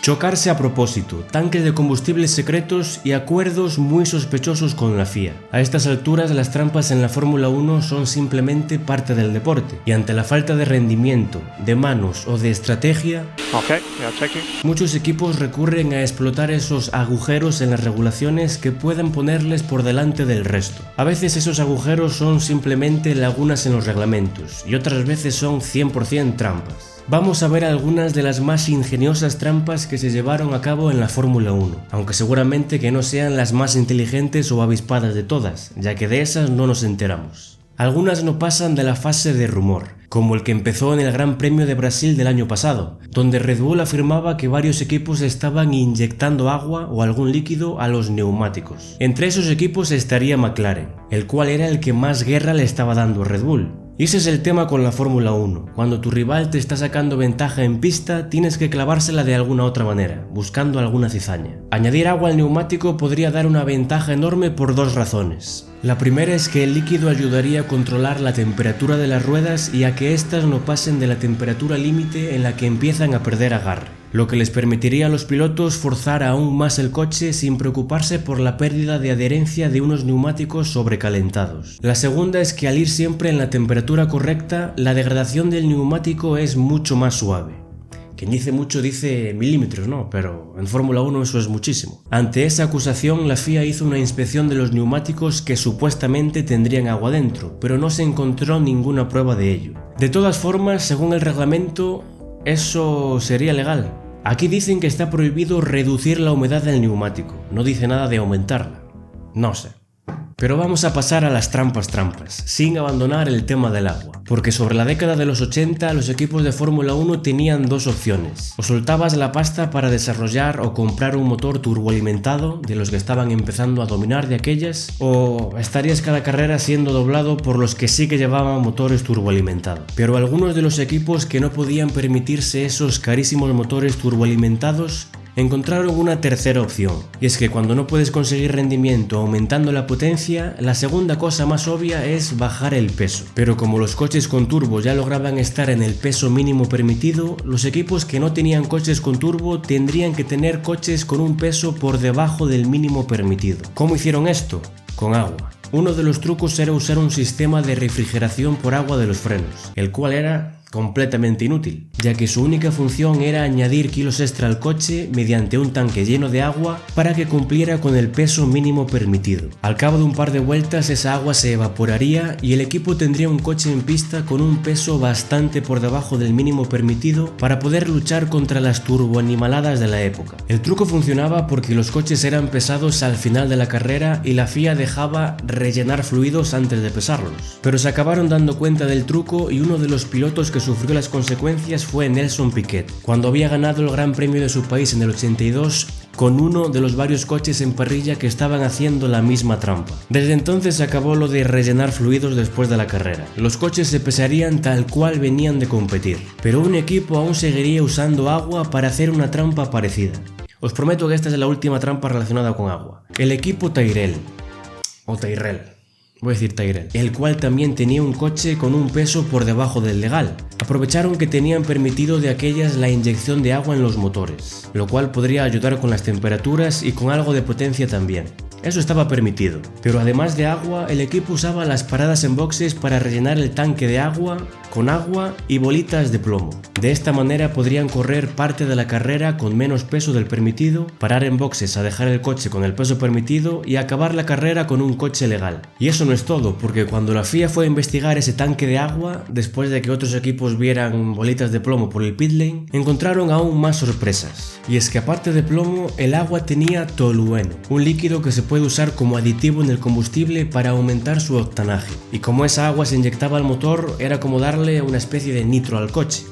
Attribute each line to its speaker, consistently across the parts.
Speaker 1: Chocarse a propósito, tanques de combustibles secretos y acuerdos muy sospechosos con la FIA. A estas alturas las trampas en la Fórmula 1 son simplemente parte del deporte, y ante la falta de rendimiento, de manos o de estrategia, muchos equipos recurren a explotar esos agujeros en las regulaciones que puedan ponerles por delante del resto. A veces esos agujeros son simplemente lagunas en los reglamentos y otras veces son 100% trampas. Vamos a ver algunas de las más ingeniosas trampas que se llevaron a cabo en la Fórmula 1, aunque seguramente que no sean las más inteligentes o avispadas de todas, ya que de esas no nos enteramos. Algunas no pasan de la fase de rumor, como el que empezó en el Gran Premio de Brasil del año pasado, donde Red Bull afirmaba que varios equipos estaban inyectando agua o algún líquido a los neumáticos. Entre esos equipos estaría McLaren, el cual era el que más guerra le estaba dando a Red Bull. Y ese es el tema con la Fórmula 1, cuando tu rival te está sacando ventaja en pista tienes que clavársela de alguna otra manera, buscando alguna cizaña. Añadir agua al neumático podría dar una ventaja enorme por dos razones. La primera es que el líquido ayudaría a controlar la temperatura de las ruedas y a que éstas no pasen de la temperatura límite en la que empiezan a perder agarre, lo que les permitiría a los pilotos forzar aún más el coche sin preocuparse por la pérdida de adherencia de unos neumáticos sobrecalentados. La segunda es que al ir siempre en la temperatura correcta, la degradación del neumático es mucho más suave. Quien dice mucho dice milímetros, ¿no? Pero en Fórmula 1 eso es muchísimo. Ante esa acusación, la FIA hizo una inspección de los neumáticos que supuestamente tendrían agua dentro, pero no se encontró ninguna prueba de ello. De todas formas, según el reglamento, eso sería legal. Aquí dicen que está prohibido reducir la humedad del neumático, no dice nada de aumentarla. No sé. Pero vamos a pasar a las trampas, sin abandonar el tema del agua. Porque sobre la década de los 80 los equipos de Fórmula 1 tenían dos opciones. O soltabas la pasta para desarrollar o comprar un motor turboalimentado, de los que estaban empezando a dominar de aquellas, o estarías cada carrera siendo doblado por los que sí que llevaban motores turboalimentados. Pero algunos de los equipos que no podían permitirse esos carísimos motores turboalimentados encontraron una tercera opción, y es que cuando no puedes conseguir rendimiento aumentando la potencia, la segunda cosa más obvia es bajar el peso. Pero como los coches con turbo ya lograban estar en el peso mínimo permitido, los equipos que no tenían coches con turbo tendrían que tener coches con un peso por debajo del mínimo permitido. ¿Cómo hicieron esto? Con agua. Uno de los trucos era usar un sistema de refrigeración por agua de los frenos, el cual era completamente inútil, ya que su única función era añadir kilos extra al coche mediante un tanque lleno de agua para que cumpliera con el peso mínimo permitido. Al cabo de un par de vueltas esa agua se evaporaría y el equipo tendría un coche en pista con un peso bastante por debajo del mínimo permitido para poder luchar contra las turboanimaladas de la época. El truco funcionaba porque los coches eran pesados al final de la carrera y la FIA dejaba rellenar fluidos antes de pesarlos. Pero se acabaron dando cuenta del truco y uno de los pilotos que sufrió las consecuencias fue Nelson Piquet, cuando había ganado el Gran Premio de su país en el 82 con uno de los varios coches en parrilla que estaban haciendo la misma trampa. Desde entonces se acabó lo de rellenar fluidos después de la carrera. Los coches se pesarían tal cual venían de competir, pero un equipo aún seguiría usando agua para hacer una trampa parecida. Os prometo que esta es la última trampa relacionada con agua. El equipo Tyrrell, el cual también tenía un coche con un peso por debajo del legal. Aprovecharon que tenían permitido de aquellas la inyección de agua en los motores, lo cual podría ayudar con las temperaturas y con algo de potencia también. Eso estaba permitido, pero además de agua, el equipo usaba las paradas en boxes para rellenar el tanque de agua con agua y bolitas de plomo. De esta manera podrían correr parte de la carrera con menos peso del permitido, parar en boxes a dejar el coche con el peso permitido y acabar la carrera con un coche legal. Y eso no es todo, porque cuando la FIA fue a investigar ese tanque de agua, después de que otros equipos vieran bolitas de plomo por el pit lane, encontraron aún más sorpresas. Y es que aparte de plomo, el agua tenía tolueno, un líquido que se puede usar como aditivo en el combustible para aumentar su octanaje. Y como esa agua se inyectaba al motor, era como darle una especie de nitro al coche.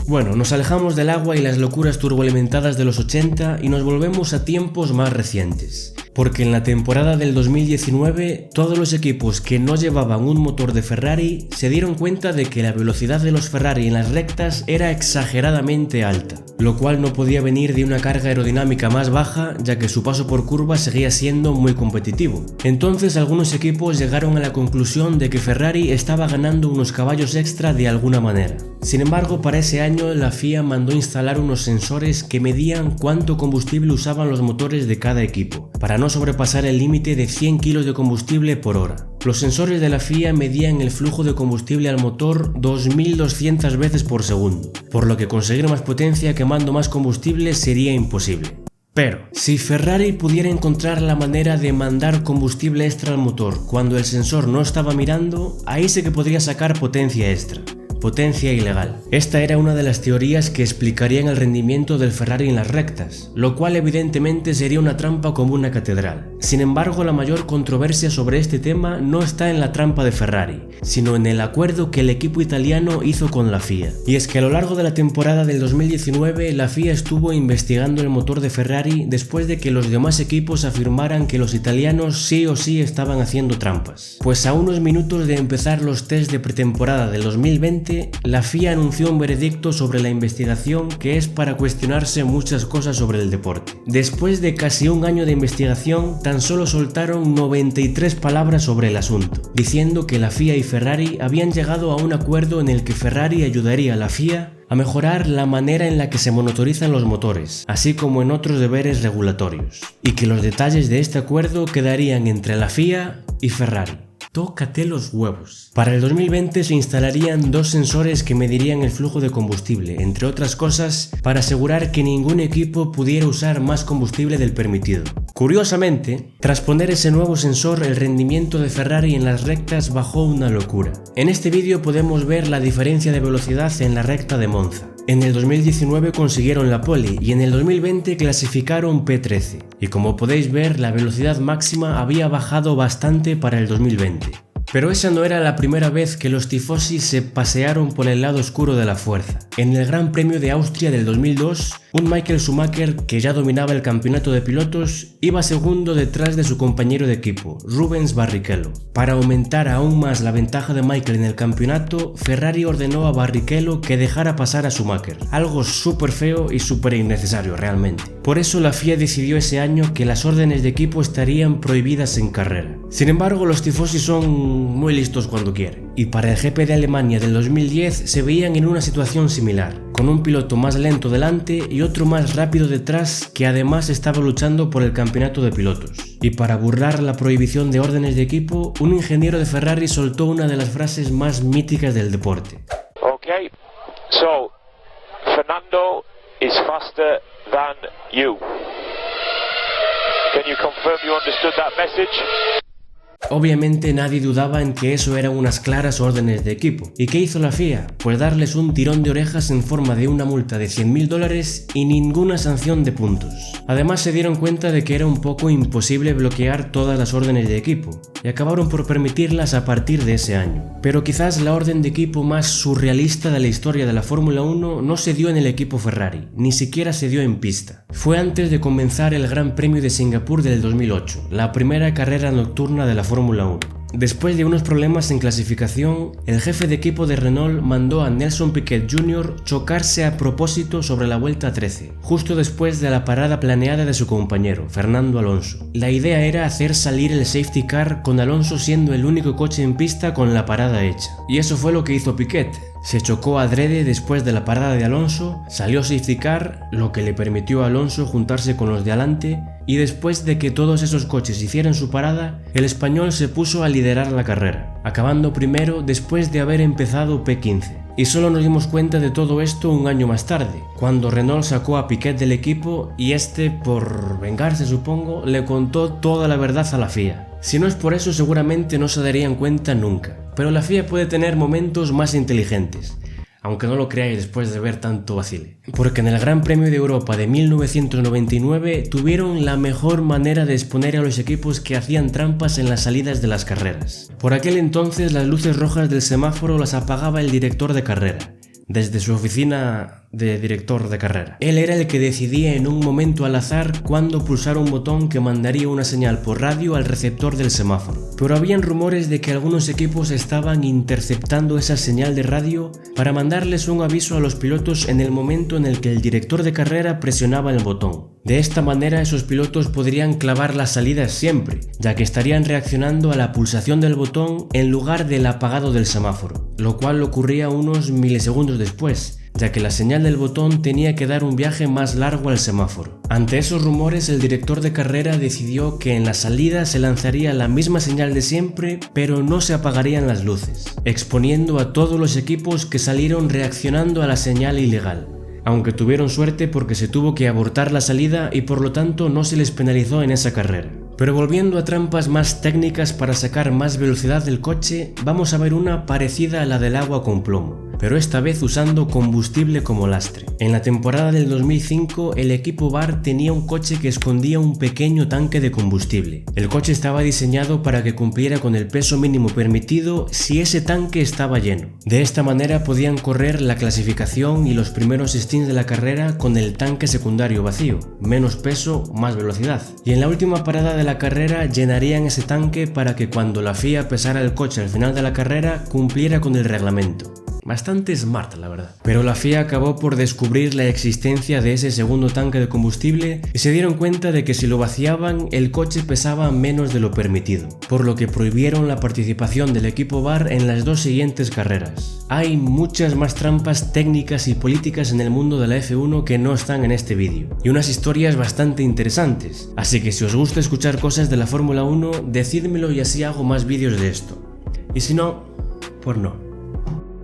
Speaker 1: Bueno, nos alejamos del agua y las locuras turboalimentadas de los 80 y nos volvemos a tiempos más recientes. porque en la temporada del 2019 todos los equipos que no llevaban un motor de Ferrari se dieron cuenta de que la velocidad de los Ferrari en las rectas era exageradamente alta, lo cual no podía venir de una carga aerodinámica más baja, ya que su paso por curva seguía siendo muy competitivo. Entonces algunos equipos llegaron a la conclusión de que Ferrari estaba ganando unos caballos extra de alguna manera. Sin embargo, para ese año la FIA mandó instalar unos sensores que medían cuánto combustible usaban los motores de cada equipo, para no sobrepasar el límite de 100 kg de combustible por hora. Los sensores de la FIA medían el flujo de combustible al motor 2200 veces por segundo, por lo que conseguir más potencia quemando más combustible sería imposible. Pero, si Ferrari pudiera encontrar la manera de mandar combustible extra al motor cuando el sensor no estaba mirando, ahí sí que podría sacar potencia extra. Potencia ilegal. Esta era una de las teorías que explicarían el rendimiento del Ferrari en las rectas, lo cual evidentemente sería una trampa como una catedral. Sin embargo, la mayor controversia sobre este tema no está en la trampa de Ferrari, sino en el acuerdo que el equipo italiano hizo con la FIA. Y es que a lo largo de la temporada del 2019, la FIA estuvo investigando el motor de Ferrari después de que los demás equipos afirmaran que los italianos sí o sí estaban haciendo trampas. Pues a unos minutos de empezar los test de pretemporada del 2020, la FIA anunció un veredicto sobre la investigación que es para cuestionarse muchas cosas sobre el deporte. Después de casi un año de investigación, tan solo soltaron 93 palabras sobre el asunto, diciendo que la FIA y Ferrari habían llegado a un acuerdo en el que Ferrari ayudaría a la FIA a mejorar la manera en la que se monitorizan los motores, así como en otros deberes regulatorios, y que los detalles de este acuerdo quedarían entre la FIA y Ferrari. Tócate los huevos. Para el 2020 se instalarían dos sensores que medirían el flujo de combustible, entre otras cosas, para asegurar que ningún equipo pudiera usar más combustible del permitido. Curiosamente, tras poner ese nuevo sensor, el rendimiento de Ferrari en las rectas bajó una locura. En este vídeo podemos ver la diferencia de velocidad en la recta de Monza. En el 2019 consiguieron la pole y en el 2020 clasificaron P13. Y como podéis ver, la velocidad máxima había bajado bastante para el 2020. Pero esa no era la primera vez que los tifosi se pasearon por el lado oscuro de la fuerza. En el Gran Premio de Austria del 2002, un Michael Schumacher, que ya dominaba el campeonato de pilotos, iba segundo detrás de su compañero de equipo, Rubens Barrichello. Para aumentar aún más la ventaja de Michael en el campeonato, Ferrari ordenó a Barrichello que dejara pasar a Schumacher, algo súper feo y súper innecesario realmente. Por eso la FIA decidió ese año que las órdenes de equipo estarían prohibidas en carrera. Sin embargo, los tifosi son muy listos cuando quieren, y para el GP de Alemania del 2010 se veían en una situación similar, con un piloto más lento delante y otro más rápido detrás que además estaba luchando por el campeonato de pilotos. Y para burlar la prohibición de órdenes de equipo, un ingeniero de Ferrari soltó una de las frases más míticas del deporte.
Speaker 2: Okay, so Fernando is faster than you. Can you confirm you understood that message?
Speaker 1: Obviamente nadie dudaba en que eso eran unas claras órdenes de equipo. ¿Y qué hizo la FIA? Pues darles un tirón de orejas en forma de una multa de $100.000 y ninguna sanción de puntos. Además se dieron cuenta de que era un poco imposible bloquear todas las órdenes de equipo, y acabaron por permitirlas a partir de ese año. Pero quizás la orden de equipo más surrealista de la historia de la Fórmula 1 no se dio en el equipo Ferrari, ni siquiera se dio en pista. Fue antes de comenzar el Gran Premio de Singapur del 2008, la primera carrera nocturna de la Fórmula 1. Después de unos problemas en clasificación, el jefe de equipo de Renault mandó a Nelson Piquet Jr. chocarse a propósito sobre la vuelta 13, justo después de la parada planeada de su compañero, Fernando Alonso. La idea era hacer salir el safety car con Alonso siendo el único coche en pista con la parada hecha. Y eso fue lo que hizo Piquet. Se chocó adrede después de la parada de Alonso, salió safety car, lo que le permitió a Alonso juntarse con los de adelante, y después de que todos esos coches hicieran su parada, el español se puso a liderar la carrera, acabando primero después de haber empezado P15. Y solo nos dimos cuenta de todo esto un año más tarde, cuando Renault sacó a Piquet del equipo y este, por vengarse supongo, le contó toda la verdad a la FIA. Si no es por eso, seguramente no se darían cuenta nunca. Pero la FIA puede tener momentos más inteligentes, aunque no lo creáis después de ver tanto vacile. Porque en el Gran Premio de Europa de 1999 tuvieron la mejor manera de exponer a los equipos que hacían trampas en las salidas de las carreras. Por aquel entonces las luces rojas del semáforo las apagaba el director de carrera, desde su oficina de director de carrera. Él era el que decidía en un momento al azar cuándo pulsar un botón que mandaría una señal por radio al receptor del semáforo. Pero habían rumores de que algunos equipos estaban interceptando esa señal de radio para mandarles un aviso a los pilotos en el momento en el que el director de carrera presionaba el botón. De esta manera esos pilotos podrían clavar las salidas siempre, ya que estarían reaccionando a la pulsación del botón en lugar del apagado del semáforo, lo cual ocurría unos milisegundos después, ya que la señal del botón tenía que dar un viaje más largo al semáforo. Ante esos rumores, el director de carrera decidió que en la salida se lanzaría la misma señal de siempre, pero no se apagarían las luces, exponiendo a todos los equipos que salieron reaccionando a la señal ilegal. Aunque tuvieron suerte porque se tuvo que abortar la salida y por lo tanto no se les penalizó en esa carrera. Pero volviendo a trampas más técnicas para sacar más velocidad del coche, vamos a ver una parecida a la del agua con plomo, pero esta vez usando combustible como lastre. En la temporada del 2005, el equipo Bar tenía un coche que escondía un pequeño tanque de combustible. El coche estaba diseñado para que cumpliera con el peso mínimo permitido si ese tanque estaba lleno. De esta manera podían correr la clasificación y los primeros stints de la carrera con el tanque secundario vacío, menos peso, más velocidad. Y en la última parada de la carrera llenarían ese tanque para que cuando la FIA pesara el coche al final de la carrera cumpliera con el reglamento. Bastante smart, la verdad. Pero la FIA acabó por descubrir la existencia de ese segundo tanque de combustible y se dieron cuenta de que si lo vaciaban, el coche pesaba menos de lo permitido, por lo que prohibieron la participación del equipo Bar en las dos siguientes carreras. Hay muchas más trampas técnicas y políticas en el mundo de la F1 que no están en este vídeo, y unas historias bastante interesantes, así que si os gusta escuchar cosas de la Fórmula 1, decídmelo y así hago más vídeos de esto. Y si no, pues no.